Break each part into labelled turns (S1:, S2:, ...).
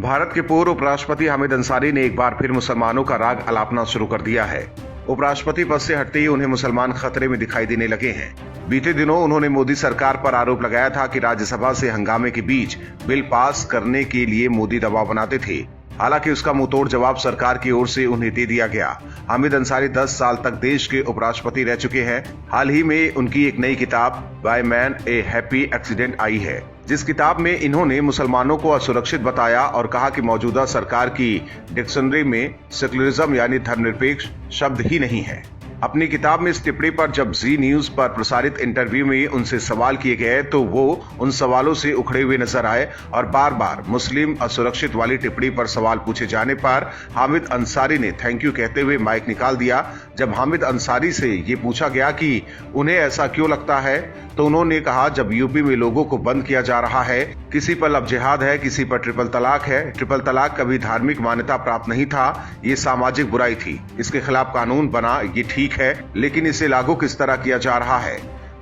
S1: भारत के पूर्व उपराष्ट्रपति हामिद अंसारी ने एक बार फिर मुसलमानों का राग अलापना शुरू कर दिया है। उपराष्ट्रपति पद से हटते ही उन्हें मुसलमान खतरे में दिखाई देने लगे हैं। बीते दिनों उन्होंने मोदी सरकार पर आरोप लगाया था कि राज्यसभा से हंगामे के बीच बिल पास करने के लिए मोदी दबाव बनाते थे। हालांकि उसका मुंहतोड़ जवाब सरकार की ओर से उन्हें दे दिया गया। हामिद अंसारी 10 साल तक देश के उपराष्ट्रपति रह चुके हैं। हाल ही में उनकी एक नई किताब by man A happy accident I है, जिस किताब में इन्होंने मुसलमानों को असुरक्षित बताया और कहा कि मौजूदा सरकार की डिक्शनरी में सेक्युलरिज्म यानी धर्मनिरपेक्ष शब्द ही नहीं है। अपनी किताब में इस टिप्पणी पर जब जी न्यूज पर प्रसारित इंटरव्यू में उनसे सवाल किए गए तो वो उन सवालों से उखड़े हुए नजर आए और बार बार मुस्लिम असुरक्षित वाली टिप्पणी पर सवाल पूछे जाने पर हामिद अंसारी ने थैंक यू कहते हुए माइक निकाल दिया। जब हामिद अंसारी से ये पूछा गया कि उन्हें ऐसा क्यों लगता है तो उन्होंने कहा, जब यूपी में लोगों को बंद किया जा रहा है, किसी पर लव जिहाद है, किसी पर ट्रिपल तलाक है। ट्रिपल तलाक कभी धार्मिक मान्यता प्राप्त नहीं था, ये सामाजिक बुराई थी। इसके खिलाफ कानून बना, ये ठीक है, लेकिन इसे लागू किस तरह किया जा रहा है।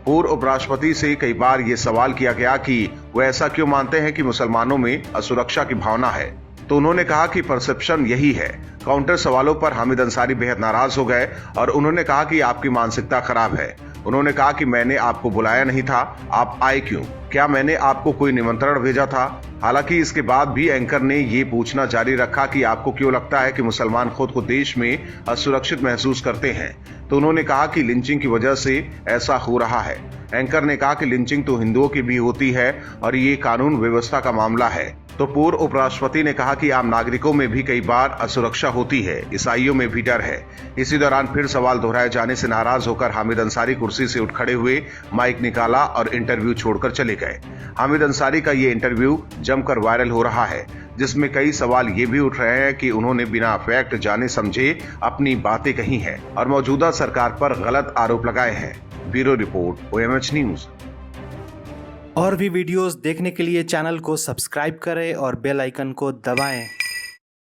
S1: पूर्व उपराष्ट्रपति से कई बार ये सवाल किया गया कि वो ऐसा क्यों मानते हैं कि मुसलमानों में असुरक्षा की भावना है, तो उन्होंने कहा कि परसेप्शन यही है। काउंटर सवालों पर हामिद अंसारी बेहद नाराज हो गए और उन्होंने कहा कि आपकी मानसिकता खराब है। उन्होंने कहा कि मैंने आपको बुलाया नहीं था, आप आए क्यों? क्या मैंने आपको कोई निमंत्रण भेजा था? हालांकि इसके बाद भी एंकर ने ये पूछना जारी रखा कि आपको क्यों लगता है कि मुसलमान खुद को देश में असुरक्षित महसूस करते हैं, तो उन्होंने कहा कि लिंचिंग की वजह से ऐसा हो रहा है। एंकर ने कहा कि लिंचिंग तो हिंदुओं की भी होती है और ये कानून व्यवस्था का मामला है। तो पूर्व उपराष्ट्रपति ने कहा कि आम नागरिकों में भी कई बार असुरक्षा होती है, ईसाइयों में भी डर है। इसी दौरान फिर सवाल दोहराए जाने से नाराज होकर हामिद अंसारी कुर्सी से उठ खड़े हुए, माइक निकाला और इंटरव्यू छोड़कर चले गए। हामिद अंसारी का ये इंटरव्यू जमकर वायरल हो रहा है, जिसमें कई सवाल ये भी उठ रहे हैं कि उन्होंने बिना फैक्ट जाने समझे अपनी बातें कही हैं और मौजूदा सरकार पर गलत आरोप लगाए हैं। Bureau report, OMH news.
S2: और भी वीडियोस देखने के लिए चैनल को सब्सक्राइब करें और बेल आइकन को दबाएं।